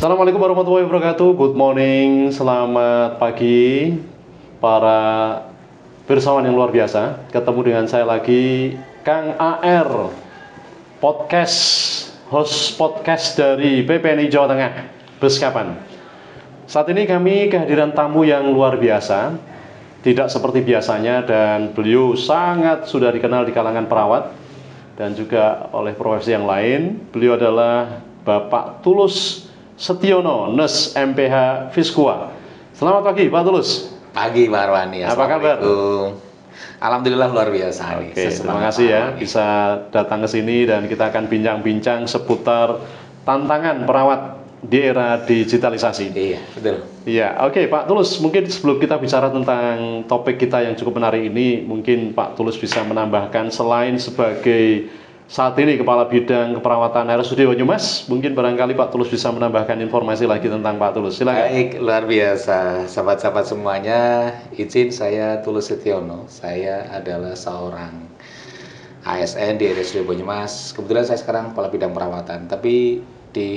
Assalamualaikum warahmatullahi wabarakatuh. Good morning, selamat pagi para pirsawan yang luar biasa. Ketemu dengan saya lagi, Kang AR, podcast, host podcast dari PPNI Jawa Tengah, Beskapan. Saat ini kami kehadiran tamu yang luar biasa, tidak seperti biasanya, dan beliau sangat sudah dikenal di kalangan perawat dan juga oleh profesi yang lain. Beliau adalah Bapak Tulus Setiono, Nes MPH Fiskua. Selamat pagi Pak Tulus. Pagi Pak Arwani. Apa kabar? Alhamdulillah luar biasa. Oke, terima kasih ya bisa datang ke sini dan kita akan bincang-bincang seputar tantangan perawat di era digitalisasi. Iya, betul. Iya, oke Pak Tulus, mungkin sebelum kita bicara tentang topik kita yang cukup menarik ini, mungkin Pak Tulus bisa menambahkan selain sebagai saat ini Kepala Bidang Keperawatan RSUD Banyumas, mungkin barangkali Pak Tulus bisa menambahkan informasi lagi tentang Pak Tulus. Silakan. Baik, luar biasa. Sahabat-sahabat semuanya, izin saya Tulus Setiono. Saya adalah seorang ASN di RSUD Banyumas. Kebetulan saya sekarang Kepala Bidang Perawatan, tapi di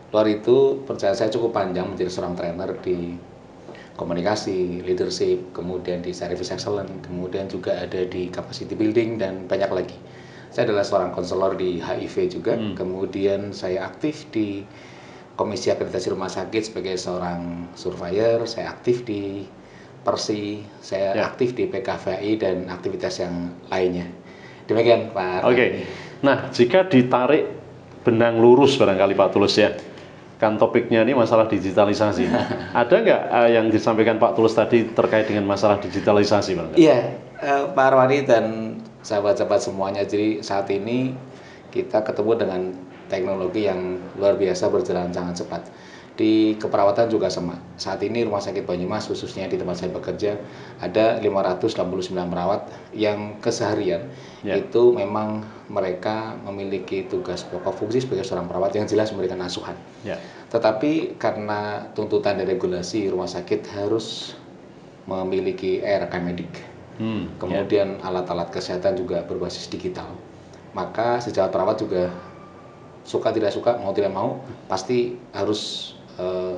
luar itu perjalanan saya cukup panjang menjadi seorang trainer di komunikasi, leadership, kemudian di service excellence, kemudian juga ada di capacity building dan banyak lagi. Saya adalah seorang konselor di HIV juga, kemudian saya aktif di Komisi Akreditasi Rumah Sakit sebagai seorang surveyor, saya aktif di Persi, saya aktif di PKVI dan aktivitas yang lainnya. Demikian Pak. Oke. Nah, jika ditarik benang lurus barangkali Pak Tulus ya, kan topiknya ini masalah digitalisasi. Ada nggak yang disampaikan Pak Tulus tadi terkait dengan masalah digitalisasi barangkali? Iya, Pak Arwani dan sahabat-sahabat semuanya. Jadi saat ini kita ketemu dengan teknologi yang luar biasa berjalan sangat cepat. Di keperawatan juga sama. Saat ini Rumah Sakit Banyumas, khususnya di tempat saya bekerja, ada 589 perawat yang keseharian itu memang mereka memiliki tugas pokok fungsi sebagai seorang perawat yang jelas memberikan asuhan. Tetapi karena tuntutan dari regulasi rumah sakit harus memiliki rekam medik, kemudian alat-alat kesehatan juga berbasis digital, maka sejawat perawat juga suka tidak suka, mau tidak mau, pasti harus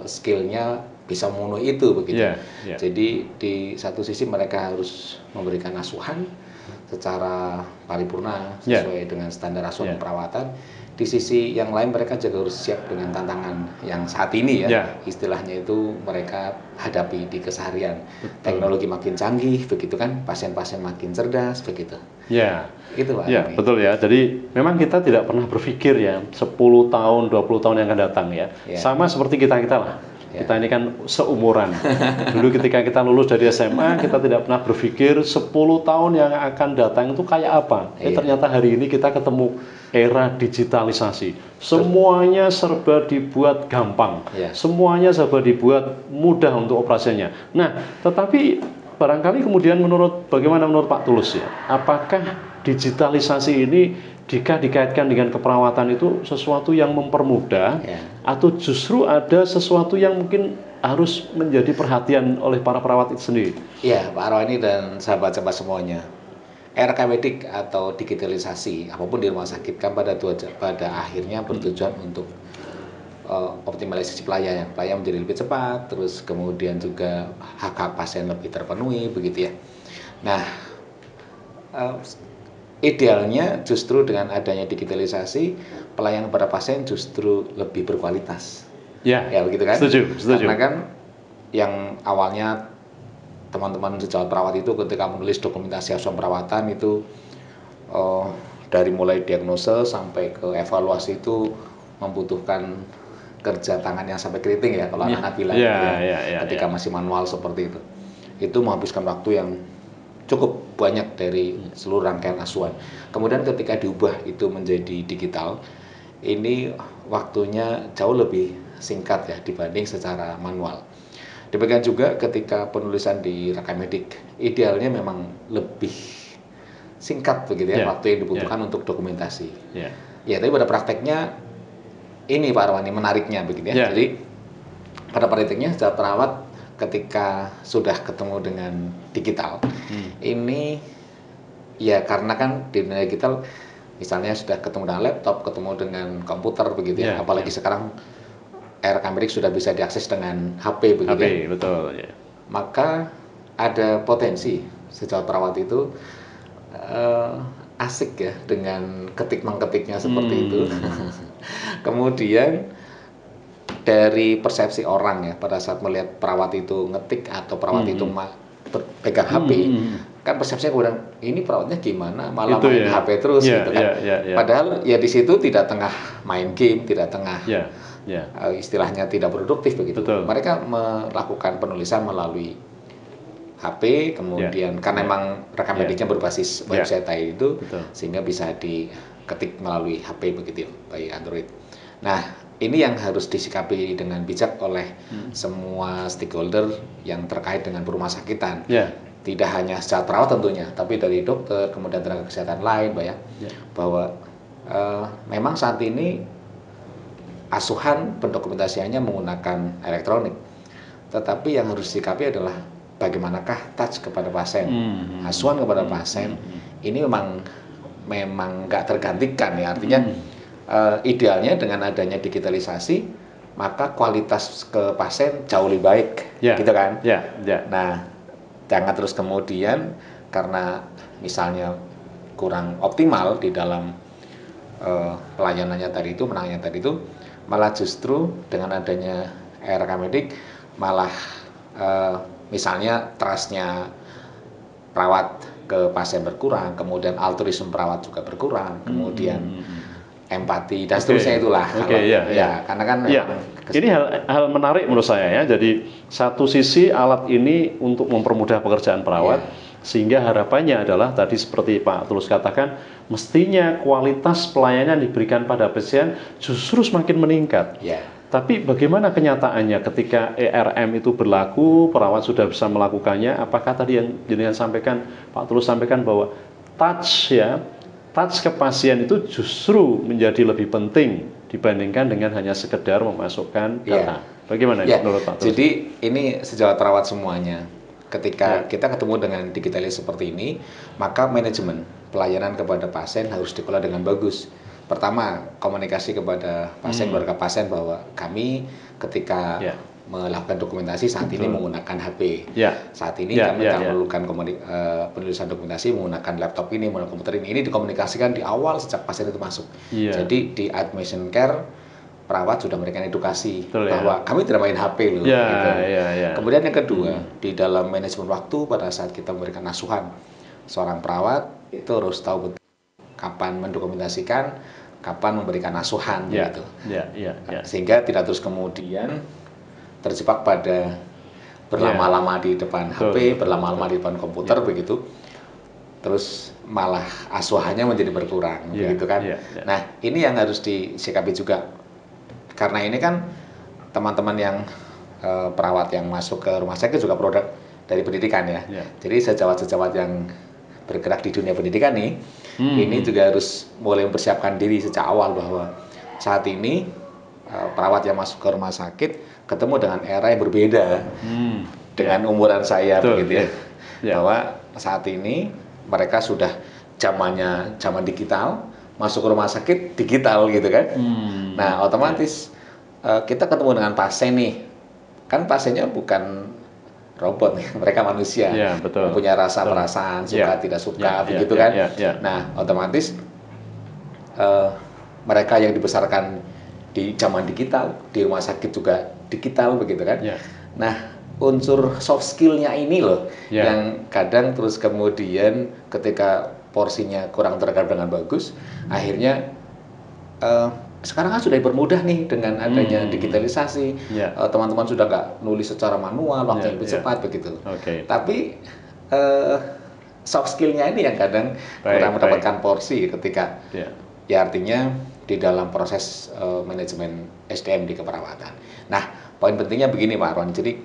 skillnya bisa memenuhi itu begitu. Jadi di satu sisi mereka harus memberikan asuhan secara paripurna sesuai dengan standar asuhan perawatan. Di sisi yang lain mereka juga harus siap dengan tantangan yang saat ini istilahnya itu mereka hadapi di keseharian. Teknologi makin canggih begitu kan, pasien-pasien makin cerdas begitu. Itu Pak. Betul ya. Jadi memang kita tidak pernah berpikir ya 10 tahun, 20 tahun yang akan datang ya. Sama seperti kita-kita lah. Kita ini kan seumuran. Dulu ketika kita lulus dari SMA, kita tidak pernah berpikir 10 tahun yang akan datang itu kayak apa. Ternyata hari ini kita ketemu era digitalisasi. Semuanya serba dibuat gampang. Semuanya serba dibuat mudah untuk operasinya. Nah, tetapi barangkali kemudian bagaimana menurut Pak Tulus ya? Apakah digitalisasi ini jika dikaitkan dengan keperawatan itu sesuatu yang mempermudah atau justru ada sesuatu yang mungkin harus menjadi perhatian oleh para perawat itu sendiri? Iya, Pak Arwani dan sahabat-sahabat semuanya. RK medik atau digitalisasi apapun di rumah sakit kan pada akhirnya bertujuan untuk optimalisasi pelayanan menjadi lebih cepat, terus kemudian juga hak-hak pasien lebih terpenuhi begitu ya. Nah, idealnya justru dengan adanya digitalisasi pelayanan pada pasien justru lebih berkualitas. Ya begitu kan? Setuju. Karena kan yang awalnya teman-teman sejawat perawat itu ketika menulis dokumentasi asuhan perawatan itu dari mulai diagnosa sampai ke evaluasi itu membutuhkan kerja tangan yang sampai keriting ya kalau anak-anak bilang ketika masih manual seperti itu menghabiskan waktu yang cukup banyak dari seluruh rangkaian asuhan. Kemudian ketika diubah itu menjadi digital, ini waktunya jauh lebih singkat ya dibanding secara manual. Demikian juga ketika penulisan di rekam medik, idealnya memang lebih singkat begitu ya waktu yang dibutuhkan untuk dokumentasi. Tapi pada prakteknya ini Pak Arwani menariknya begitu ya. Jadi pada prakteknya sejawat perawat ketika sudah ketemu dengan digital, ini ya karena kan di dunia digital misalnya sudah ketemu dengan laptop, ketemu dengan komputer begitu ya, apalagi sekarang rekam medik sudah bisa diakses dengan HP begitu HP, ya. betul ya. Maka ada potensi sejawat perawat itu asik ya dengan ketik-mengketiknya seperti itu. Kemudian dari persepsi orang ya pada saat melihat perawat itu ngetik atau perawat itu pegang HP, kan persepsinya kemudian ini perawatnya gimana malah itu main ya. HP terus gitu kan. Padahal ya di situ tidak tengah main game, tidak tengah istilahnya tidak produktif begitu. Betul. Mereka melakukan penulisan melalui HP, kemudian karena memang rekam mediknya berbasis website itu, sehingga bisa diketik melalui HP begitu ya, by Android. Nah, ini yang harus disikapi dengan bijak oleh semua stakeholder yang terkait dengan rumah sakitan. Tidak hanya secara perawat tentunya, tapi dari dokter, kemudian tenaga kesehatan lain, Pak ya, bahwa memang saat ini asuhan pendokumentasiannya menggunakan elektronik, tetapi yang harus disikapi adalah bagaimanakah touch kepada pasien, asuhan kepada pasien, ini memang nggak tergantikan ya, artinya idealnya dengan adanya digitalisasi, maka kualitas ke pasien jauh lebih baik, gitu kan? Nah, jangan terus kemudian karena misalnya kurang optimal di dalam pelayanannya tadi itu, menangannya tadi itu, malah justru dengan adanya rekam medik malah misalnya trustnya perawat ke pasien berkurang, kemudian altruisme perawat juga berkurang, kemudian empati dan seterusnya itulah. Karena kan ini hal menarik menurut saya ya. Jadi satu sisi alat ini untuk mempermudah pekerjaan perawat, sehingga harapannya adalah tadi seperti Pak Tulus katakan, mestinya kualitas pelayanan diberikan pada pasien justru semakin meningkat. Tapi bagaimana kenyataannya ketika ERM itu berlaku, perawat sudah bisa melakukannya? Apakah tadi yang jenengan sampaikan, Pak Tulus sampaikan bahwa touch ke pasien itu justru menjadi lebih penting dibandingkan dengan hanya sekedar memasukkan data. Bagaimana menurut Pak Tulus? Jadi ini sejawat perawat semuanya. Ketika kita ketemu dengan digitalisasi seperti ini, maka manajemen pelayanan kepada pasien harus dikelola dengan bagus. Pertama, komunikasi kepada pasien, keluarga pasien bahwa kami ketika melakukan dokumentasi saat ini menggunakan HP. Saat ini kami akan melakukan penulisan dokumentasi menggunakan laptop ini, menggunakan komputer ini. Ini dikomunikasikan di awal sejak pasien itu masuk. Jadi di admission care perawat sudah memberikan edukasi bahwa kami tidak main HP loh. Kemudian yang kedua, di dalam manajemen waktu pada saat kita memberikan asuhan seorang perawat itu harus tahu betul kapan mendokumentasikan, kapan memberikan asuhan gitu. Sehingga tidak terus kemudian terjebak pada berlama-lama di depan HP, berlama-lama di depan komputer begitu. Terus malah asuhannya menjadi berkurang begitu kan. Nah, ini yang harus disikapi juga. Karena ini kan teman-teman yang perawat yang masuk ke rumah sakit juga produk dari pendidikan ya. Jadi sejawat-sejawat yang bergerak di dunia pendidikan nih, ini juga harus mulai mempersiapkan diri sejak awal bahwa saat ini perawat yang masuk ke rumah sakit ketemu dengan era yang berbeda dengan umuran saya begitu ya. Bahwa saat ini mereka sudah zaman digital, masuk ke rumah sakit digital gitu kan. Nah, otomatis kita ketemu dengan pasien nih. Kan pasiennya bukan robot nih, mereka manusia, punya rasa perasaan, suka tidak suka, begitu kan. Nah, otomatis mereka yang dibesarkan di zaman digital, di rumah sakit juga digital, begitu kan. Nah, unsur soft skill-nya ini loh, yang kadang terus kemudian ketika porsinya kurang tergarap dengan bagus, akhirnya sekarang kan sudah dipermudah nih dengan adanya digitalisasi. Teman-teman sudah nggak nulis secara manual, waktu yang lebih cepat begitu. Tapi soft skill-nya ini yang kadang kurang mendapatkan porsi ketika ya artinya di dalam proses manajemen SDM di keperawatan. Nah, poin pentingnya begini Pak Ron. Jadi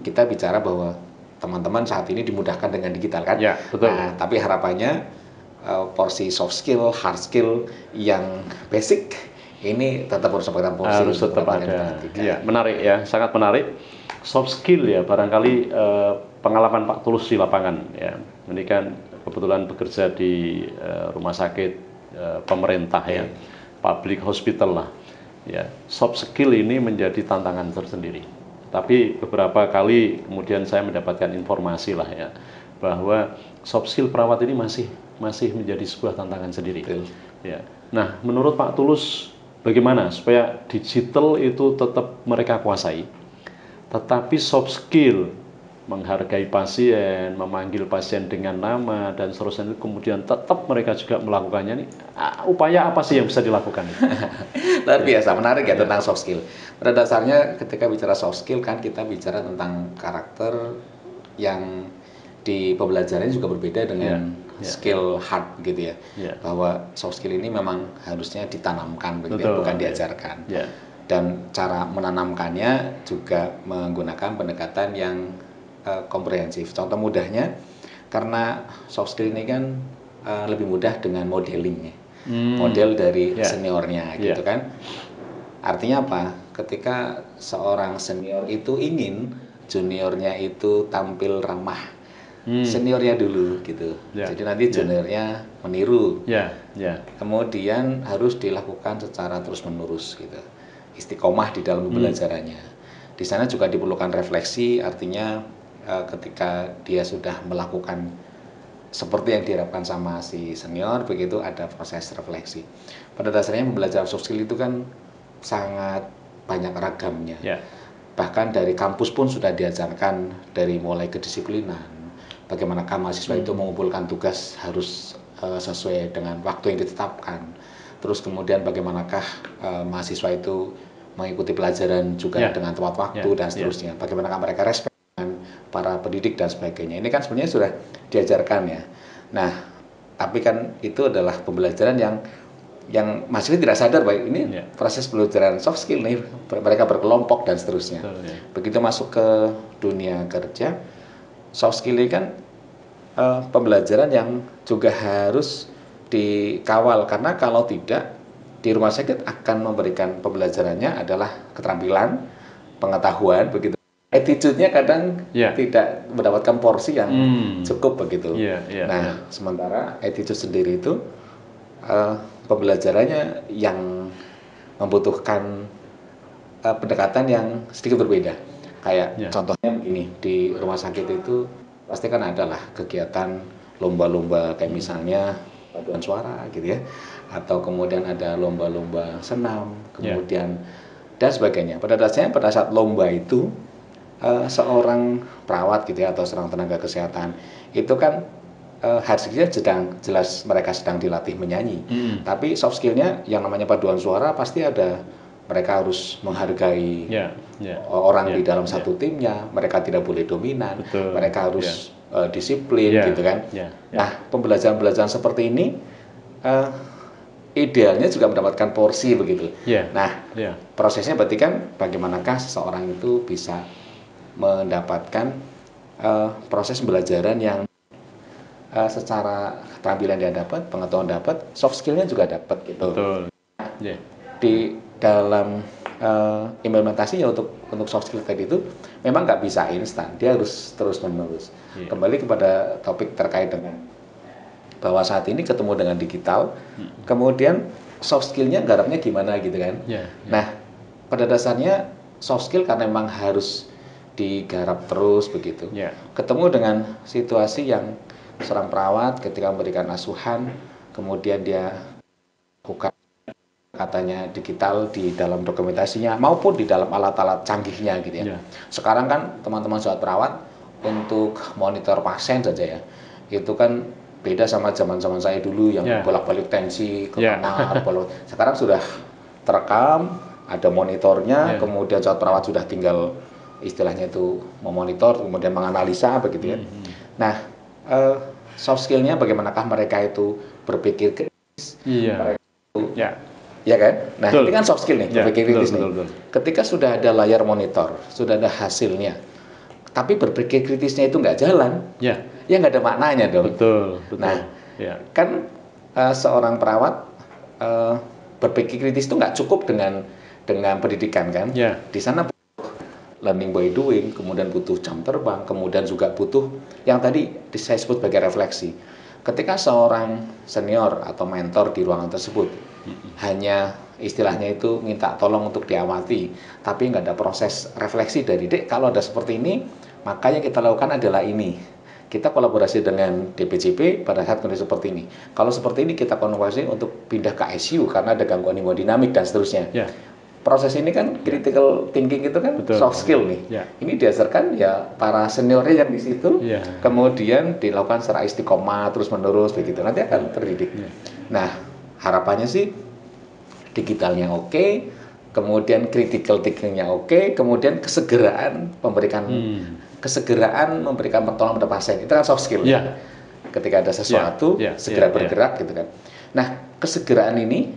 kita bicara bahwa teman-teman saat ini dimudahkan dengan digital kan. Nah, tapi harapannya porsi soft skill, hard skill yang basic ini tetap harus mendapatkan porsi. Harus tetap ada. Menarik ya, sangat menarik. Soft skill ya, barangkali pengalaman Pak Tulus di lapangan ya. Ini kan kebetulan bekerja di rumah sakit pemerintah ya, public hospital lah. ya soft skill ini menjadi tantangan tersendiri. Tapi beberapa kali kemudian saya mendapatkan informasi lah ya bahwa soft skill perawat ini masih menjadi sebuah tantangan sendiri. Ya. Nah, menurut Pak Tulus bagaimana supaya digital itu tetap mereka kuasai, tetapi soft skill menghargai pasien, memanggil pasien dengan nama dan seterusnya, kemudian tetap mereka juga melakukannya nih. Upaya apa sih yang bisa dilakukan? Luar biasa, menarik ya tentang soft skill. Pada dasarnya ketika bicara soft skill kan kita bicara tentang karakter yang di pembelajarannya juga berbeda dengan skill hard gitu ya. Bahwa soft skill ini memang harusnya ditanamkan begitu, bukan diajarkan. Dan cara menanamkannya juga menggunakan pendekatan yang komprehensif. Contoh mudahnya, karena soft skill ini kan lebih mudah dengan modelingnya, model dari seniornya gitu kan. Artinya apa? Ketika seorang senior itu ingin juniornya itu tampil ramah, seniornya dulu gitu. Jadi nanti juniornya meniru. Kemudian harus dilakukan secara terus menerus gitu. Istiqomah di dalam pembelajarannya. Di sana juga diperlukan refleksi, artinya ketika dia sudah melakukan seperti yang diharapkan sama si senior, begitu ada proses refleksi. Pada dasarnya pembelajaran soft skill itu kan sangat banyak ragamnya. Bahkan dari kampus pun sudah diajarkan dari mulai kedisiplinan, bagaimanakah mahasiswa itu mengumpulkan tugas harus sesuai dengan waktu yang ditetapkan. Terus kemudian bagaimanakah mahasiswa itu mengikuti pelajaran juga dengan tepat waktu dan seterusnya. Bagaimanakah mereka respect para pendidik dan sebagainya. Ini kan sebenarnya sudah diajarkan ya. Nah, tapi kan itu adalah pembelajaran yang mahasiswa tidak sadar bahwa ini proses pembelajaran soft skill nih, mereka berkelompok dan seterusnya. Begitu masuk ke dunia kerja, soft skill ini kan pembelajaran yang juga harus dikawal, karena kalau tidak di rumah sakit akan memberikan pembelajarannya adalah keterampilan, pengetahuan begitu. Attitude-nya kadang tidak mendapatkan porsi yang cukup begitu. Sementara attitude sendiri itu pembelajarannya yang membutuhkan pendekatan yang sedikit berbeda. Kayak contohnya begini, di rumah sakit itu pasti kan ada lah kegiatan lomba-lomba kayak misalnya paduan suara gitu ya, atau kemudian ada lomba-lomba senam, kemudian dan sebagainya. Pada dasarnya pada saat lomba itu seorang perawat gitu ya, atau seorang tenaga kesehatan itu kan hard skill-nya jelas mereka sedang dilatih menyanyi. Tapi soft skill-nya yang namanya paduan suara pasti ada, mereka harus menghargai orang di dalam satu timnya, mereka tidak boleh dominan, mereka harus disiplin gitu kan. Nah, pembelajaran seperti ini idealnya juga mendapatkan porsi begitu. Nah, prosesnya berarti kan bagaimanakah seseorang itu bisa mendapatkan proses pembelajaran yang secara keterampilan dia dapat, pengetahuan dapat, soft skill-nya juga dapat gitu. Di dalam implementasinya untuk soft skill tadi itu memang nggak bisa instan, dia harus terus menerus. Kembali kepada topik terkait dengan bahwa saat ini ketemu dengan digital, kemudian soft skill-nya garapnya gimana gitu kan. Nah, pada dasarnya soft skill karena memang harus digarap terus begitu. Ketemu dengan situasi yang seorang perawat ketika memberikan asuhan, kemudian dia bukan katanya digital di dalam dokumentasinya maupun di dalam alat-alat canggihnya gitu ya. Sekarang kan teman-teman sobat perawat untuk monitor pasien saja ya, itu kan beda sama zaman-zaman saya dulu yang bolak-balik tensi ke kamar. Sekarang sudah terekam, ada monitornya, kemudian sobat perawat sudah tinggal istilahnya itu memonitor, kemudian menganalisa begitu ya. Nah, soft skill-nya bagaimanakah mereka itu berpikir kritis, mereka itu, ya kan? Nah, ini kan soft skill nih, berpikir kritis nih. Ketika sudah ada layar monitor, sudah ada hasilnya, tapi berpikir kritisnya itu nggak jalan, ya nggak ada maknanya dong. Nah, kan seorang perawat berpikir kritis itu nggak cukup dengan pendidikan kan? Di sana learning by doing, kemudian butuh jam terbang, kemudian juga butuh yang tadi saya sebut sebagai refleksi. Ketika seorang senior atau mentor di ruangan tersebut hanya istilahnya itu minta tolong untuk diamati, tapi nggak ada proses refleksi dari dek, kalau ada seperti ini, maka yang kita lakukan adalah ini. Kita kolaborasi dengan DPJP pada saat kondisi seperti ini. Kalau seperti ini kita kolaborasi untuk pindah ke ICU karena ada gangguan hemodinamik dan seterusnya. Yeah. Proses ini kan critical thinking itu kan Betul. soft skill nih. Yeah. Ini diajarkan ya para seniornya yang di situ, Yeah. kemudian dilakukan secara istiqomah terus menerus begitu. Nanti akan terdidik. Yeah. Nah, harapannya sih digitalnya oke, kemudian critical thinkingnya oke, kemudian kesegeraan memberikan pertolongan pada pasien. Itu kan soft skill. Yeah. Ketika ada sesuatu segera bergerak gitu kan. Nah, kesegeraan ini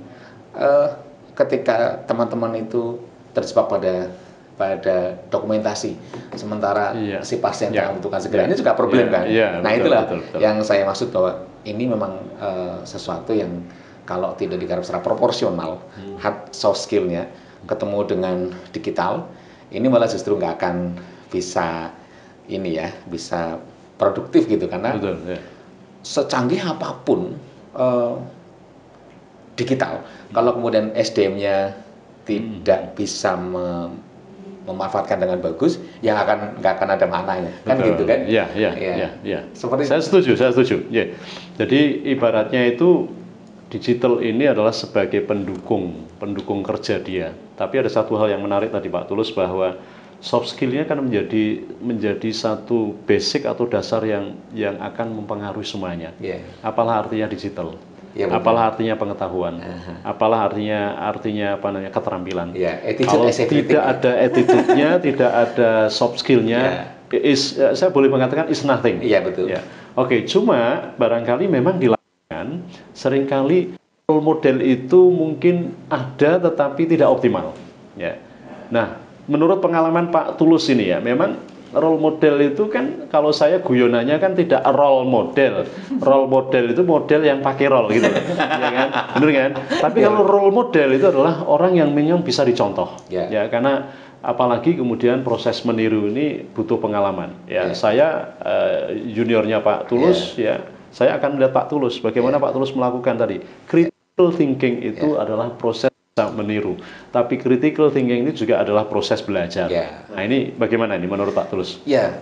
ketika teman-teman itu terjebak pada dokumentasi, sementara si pasien membutuhkan segera, ini juga problem kan. Nah, betul, itulah betul. Yang saya maksud bahwa ini memang sesuatu yang kalau tidak digarap secara proporsional, hard soft skill-nya ketemu dengan digital, ini malah justru nggak akan bisa bisa produktif gitu, karena secanggih apapun digital, kalau kemudian SDM-nya tidak bisa memanfaatkan dengan bagus, ya nggak akan ada maknanya, kan gitu kan? Iya. Seperti saya setuju. Ya. Jadi ibaratnya itu digital ini adalah sebagai pendukung kerja dia. Tapi ada satu hal yang menarik tadi Pak Tulus, bahwa soft skill-nya kan menjadi satu basic atau dasar yang akan mempengaruhi semuanya. Apalah artinya digital? Apalah artinya pengetahuan? Apalah artinya keterampilan? Kalau tidak ada attitude-nya, tidak ada soft skill-nya, saya boleh mengatakan is nothing. Iya, betul. Oke, cuma barangkali memang seringkali role model itu mungkin ada tetapi tidak optimal. Ya. Nah, menurut pengalaman Pak Tulus ini ya, memang role model itu kan, kalau saya guyonannya kan tidak role model. Role model itu model yang pakai role gitu, ya kan? Bener kan? Tapi kalau role model itu adalah orang yang memang bisa dicontoh, ya, karena apalagi kemudian proses meniru ini butuh pengalaman. Ya, saya juniornya Pak Tulus, saya akan melihat Pak Tulus, bagaimana Pak Tulus melakukan tadi. Critical thinking itu adalah proses meniru, tapi critical thinking ini juga adalah proses belajar. Nah, ini bagaimana ini menurut Pak Tulus? Ya,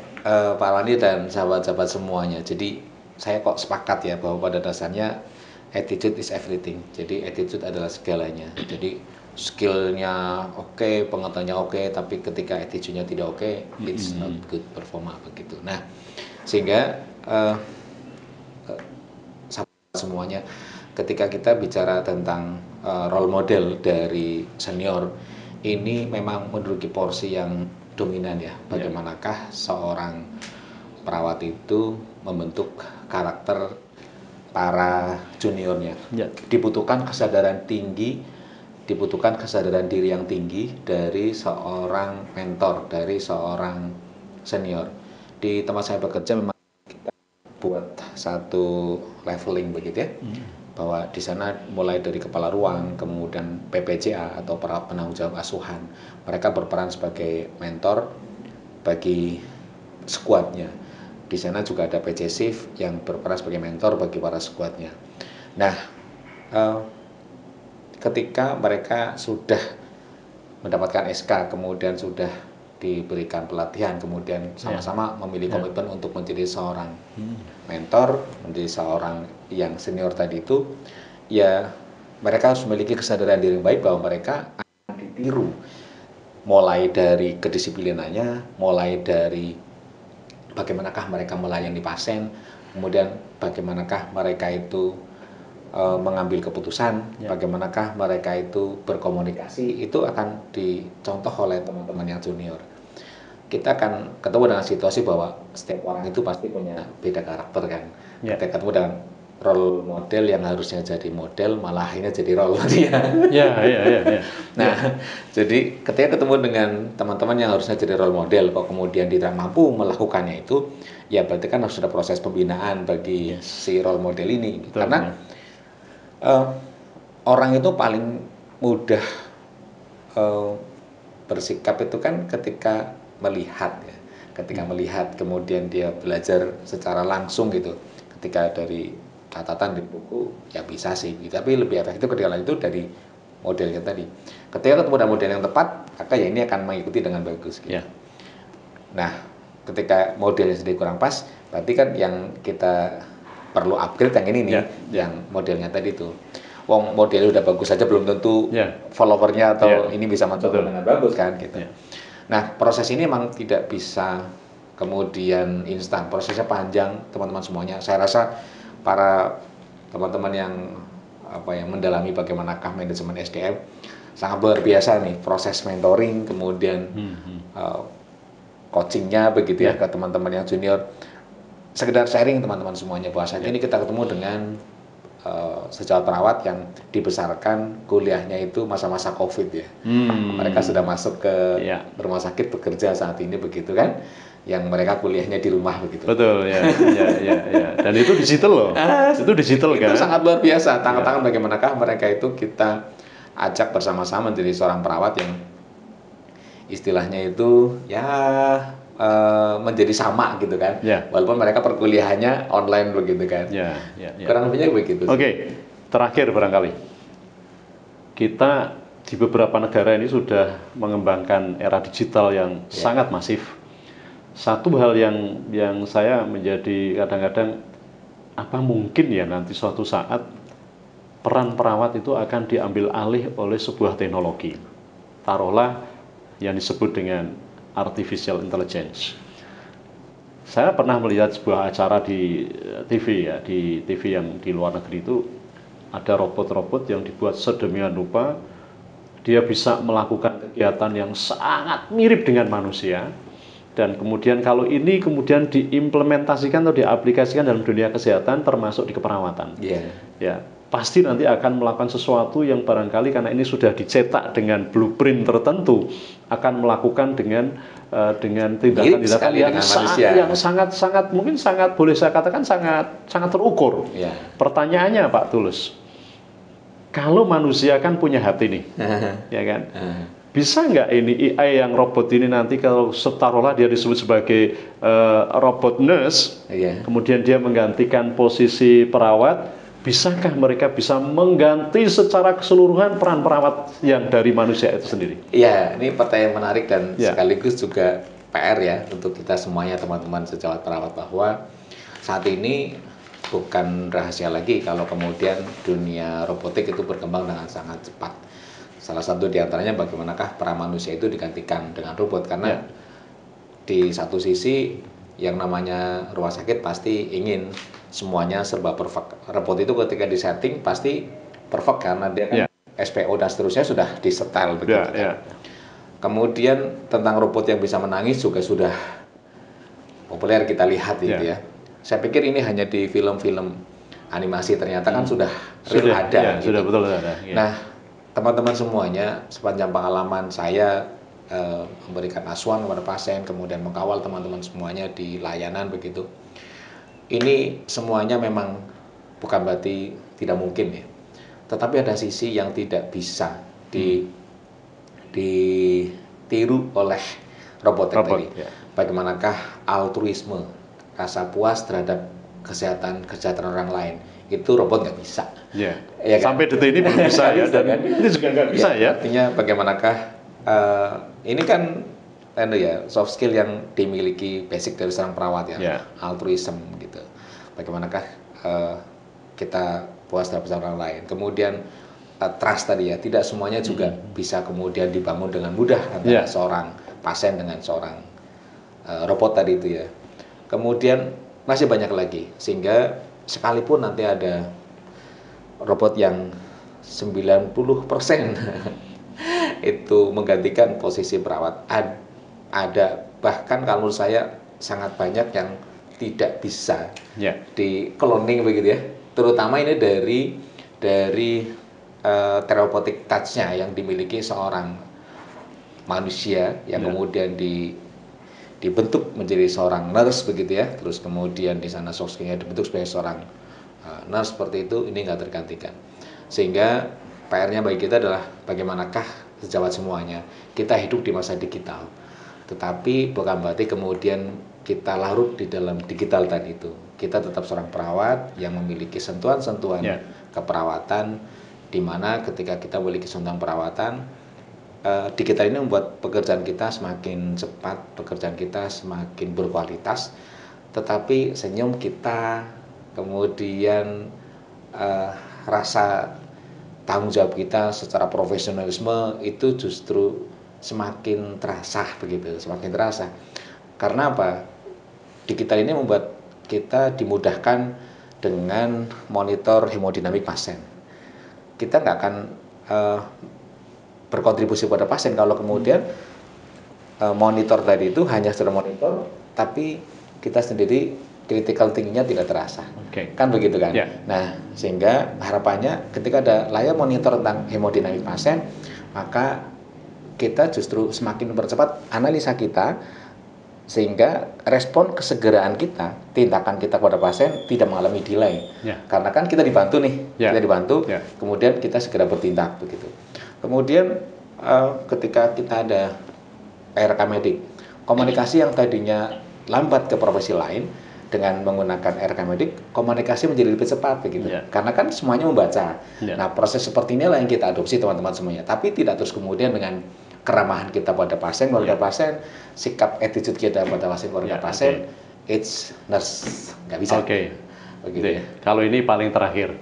Pak Wandi dan sahabat-sahabat semuanya. Jadi saya kok sepakat ya bahwa pada dasarnya attitude is everything. Jadi attitude adalah segalanya. Jadi skillnya oke, pengetahuannya oke, tapi ketika attitude-nya tidak oke, it's not good performa begitu. Nah, sehingga semuanya, ketika kita bicara tentang role model dari senior, ini memang menduduki porsi yang dominan ya. Bagaimanakah seorang perawat itu membentuk karakter para juniornya? Dibutuhkan kesadaran tinggi, dibutuhkan kesadaran diri yang tinggi dari seorang mentor, dari seorang senior. Di tempat saya bekerja memang buat satu leveling begitu ya, bahwa di sana mulai dari kepala ruang, kemudian PPCA atau para penanggung jawab asuhan, mereka berperan sebagai mentor bagi squadnya. Di sana juga ada PC Shift yang berperan sebagai mentor bagi para squadnya. Nah, ketika mereka sudah mendapatkan SK, kemudian sudah diberikan pelatihan, kemudian sama-sama memilih komitmen untuk menjadi seorang mentor, menjadi seorang yang senior tadi itu, ya mereka harus memiliki kesadaran diri yang baik bahwa mereka akan ditiru, mulai dari kedisiplinannya, mulai dari bagaimanakah mereka melayani pasien, kemudian bagaimanakah mereka itu mengambil keputusan, bagaimanakah mereka itu berkomunikasi, itu akan dicontoh oleh teman-teman yang junior. Kita akan ketemu dengan situasi bahwa setiap orang itu pasti punya beda karakter kan. Kita ketemu dengan role model yang harusnya jadi model, malah akhirnya jadi role dia. Nah, jadi ketika ketemu dengan teman-teman yang harusnya jadi role model, kok kemudian tidak mampu melakukannya itu, ya berarti kan harus ada proses pembinaan bagi si role model ini. Karena orang itu paling mudah bersikap itu kan ketika melihat ya, ketika melihat kemudian dia belajar secara langsung gitu. Ketika dari catatan di buku ya bisa sih, tapi lebih efektif ketika itu dari modelnya tadi. Ketika ketemu dengan model yang tepat, maka ya ini akan mengikuti dengan bagus. Gitu. Yeah. Nah, ketika modelnya sedikit kurang pas, berarti kan yang kita perlu upgrade yang ini nih, yang modelnya tadi tuh. Wong modelnya udah bagus saja belum tentu followernya atau ini bisa masuk dengan bagus kan gitu. Nah, proses ini memang tidak bisa kemudian instan, prosesnya panjang teman-teman semuanya. Saya rasa para teman-teman yang mendalami bagaimanakah manajemen SDM sangat luar biasa nih proses mentoring kemudian coachingnya begitu ya ke teman-teman yang junior. Sekedar sharing teman-teman semuanya bahwasanya ini kita ketemu dengan sejawat perawat yang dibesarkan kuliahnya itu masa-masa COVID ya. Mereka sudah masuk ke rumah sakit bekerja saat ini begitu kan. Yang mereka kuliahnya di rumah begitu. Betul ya. Dan itu digital loh. Itu digital kan. Itu sangat luar biasa. Tangan-tangan bagaimanakah mereka itu kita ajak bersama-sama menjadi seorang perawat yang istilahnya itu menjadi sama gitu kan, walaupun mereka perkuliahannya online begitu kan, kurang lebihnya begitu. Oke, terakhir barangkali kita di beberapa negara ini sudah mengembangkan era digital yang sangat masif. Satu hal yang saya menjadi kadang-kadang apa mungkin ya nanti suatu saat peran perawat itu akan diambil alih oleh sebuah teknologi, taruhlah yang disebut dengan artificial intelligence. Saya pernah melihat sebuah acara di TV ya, di TV yang di luar negeri itu ada robot-robot yang dibuat sedemikian rupa dia bisa melakukan kegiatan yang sangat mirip dengan manusia dan kemudian kalau ini kemudian diimplementasikan atau diaplikasikan dalam dunia kesehatan termasuk di keperawatan. Ya, pasti nanti akan melakukan sesuatu yang barangkali karena ini sudah dicetak dengan blueprint tertentu akan melakukan dengan tindakan-tindakan yang sangat mungkin sangat boleh saya katakan sangat terukur. Pertanyaannya Pak Tulus, kalau manusia kan punya hati nih, ya kan? Bisa nggak ini AI yang robot ini nanti kalau taruhlah dia disebut sebagai robot nurse, kemudian dia menggantikan posisi perawat, bisakah mereka bisa mengganti secara keseluruhan peran perawat yang dari manusia itu sendiri? Iya, ini pertanyaan menarik dan sekaligus juga PR ya untuk kita semuanya teman-teman sejawat perawat bahwa saat ini bukan rahasia lagi kalau kemudian dunia robotik itu berkembang dengan sangat cepat. Salah satu diantaranya bagaimanakah peran manusia itu digantikan dengan robot karena di satu sisi yang namanya rumah sakit pasti ingin semuanya serba perfect. Robot itu ketika disetting pasti perfect karena dia kan SPO dan seterusnya sudah disetel begitu kan. Kemudian tentang robot yang bisa menangis juga sudah populer kita lihat gitu ya. Saya pikir ini hanya di film-film animasi, ternyata kan sudah real ada. Sudah betul ada. Nah, teman-teman semuanya sepanjang pengalaman saya memberikan asuhan kepada pasien, kemudian mengawal teman-teman semuanya di layanan begitu. Ini semuanya memang bukan berarti tidak mungkin ya. Tetapi ada sisi yang tidak bisa ditiru oleh robot tadi. Bagaimanakah altruisme, rasa puas terhadap kesehatan orang lain. Itu robot nggak bisa. Ya kan? Sampai detik ini belum bisa ya. Dan kan? Ini juga nggak bisa ya. Artinya bagaimanakah ini kan soft skill yang dimiliki basic dari seorang perawat ya, altruism gitu. Bagaimanakah kita puas terhadap orang lain. Kemudian trust tadi ya, tidak semuanya juga bisa kemudian dibangun dengan mudah antara seorang pasien dengan seorang robot tadi itu ya. Kemudian masih banyak lagi sehingga sekalipun nanti ada robot yang 90% itu menggantikan posisi perawat, ada bahkan kalau menurut saya sangat banyak yang tidak bisa di cloning begitu ya, terutama ini dari therapeutic touch-nya yang dimiliki seorang manusia yang kemudian dibentuk menjadi seorang nurse begitu ya, terus kemudian di sana soft skill-nya dibentuk sebagai seorang nurse seperti itu, ini nggak tergantikan. Sehingga PR-nya bagi kita adalah bagaimanakah sejawat semuanya kita hidup di masa digital, tetapi bukan berarti kemudian kita larut di dalam digital tadi itu. Kita tetap seorang perawat yang memiliki sentuhan-sentuhan keperawatan Dimana ketika kita memiliki tentang perawatan, digital ini membuat pekerjaan kita semakin cepat, pekerjaan kita semakin berkualitas, tetapi senyum kita, kemudian rasa tanggung jawab kita secara profesionalisme itu justru semakin terasa begitu, semakin terasa. Karena apa? Digital ini membuat kita dimudahkan dengan monitor hemodinamik pasien. Kita nggak akan berkontribusi pada pasien kalau kemudian monitor tadi itu hanya sekedar monitor, tapi kita sendiri critical thinking-nya tidak terasa. Kan begitu kan? Nah, sehingga harapannya ketika ada layar monitor tentang hemodinamik pasien, maka kita justru semakin mempercepat analisa kita, sehingga respon kesegeraan kita, tindakan kita kepada pasien tidak mengalami delay. Karena kan kita dibantu nih, kita dibantu, kemudian kita segera bertindak begitu. Kemudian ketika kita ada RK medik, komunikasi yang tadinya lambat ke profesi lain, dengan menggunakan RK medik, komunikasi menjadi lebih cepat begitu. Karena kan semuanya membaca. Nah, proses seperti inilah yang kita adopsi teman-teman semuanya. Tapi tidak terus kemudian dengan keramahan kita pada pasien, keluarga pasien, sikap attitude kita pada pasien, keluarga pasien, it's nurse, nggak bisa. Begitu. Kalau ini paling terakhir,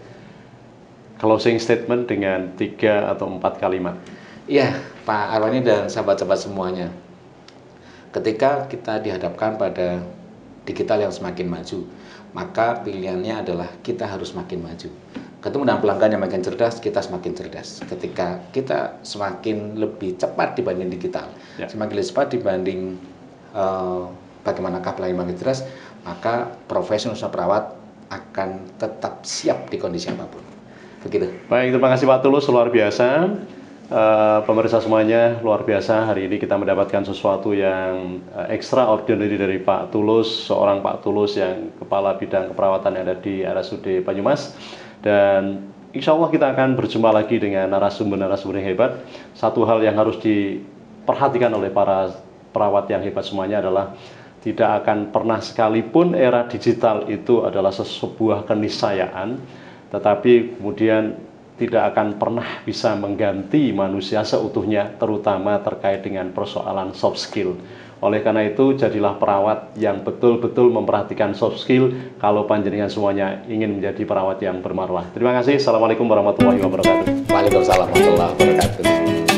closing statement dengan 3 atau 4 kalimat. Iya, Pak Arwani dan sahabat-sahabat semuanya. Ketika kita dihadapkan pada digital yang semakin maju, maka pilihannya adalah kita harus makin maju. Ketemu dengan pelanggan yang makin cerdas, kita semakin cerdas. Ketika kita semakin lebih cepat dibanding digital, semakin lebih cepat dibanding bagaimanakah pelayanan makin cerdas, maka profesional perawat akan tetap siap di kondisi apapun. Begitu. Baik, terima kasih Pak Tulus, luar biasa. Pemirsa semuanya, luar biasa. Hari ini kita mendapatkan sesuatu yang extraordinary dari Pak Tulus, seorang Pak Tulus yang kepala bidang keperawatan yang ada di RSUD Banyumas. Dan insya Allah kita akan berjumpa lagi dengan narasumber-narasumber yang hebat. Satu hal yang harus diperhatikan oleh para perawat yang hebat semuanya adalah tidak akan pernah sekalipun era digital itu adalah sebuah keniscayaan, tetapi kemudian tidak akan pernah bisa mengganti manusia seutuhnya, terutama terkait dengan persoalan soft skill. Oleh karena itu, jadilah perawat yang betul-betul memperhatikan soft skill kalau panjenengan semuanya ingin menjadi perawat yang bermarwah. Terima kasih. Assalamualaikum warahmatullahi wabarakatuh. Waalaikumsalam warahmatullahi wabarakatuh.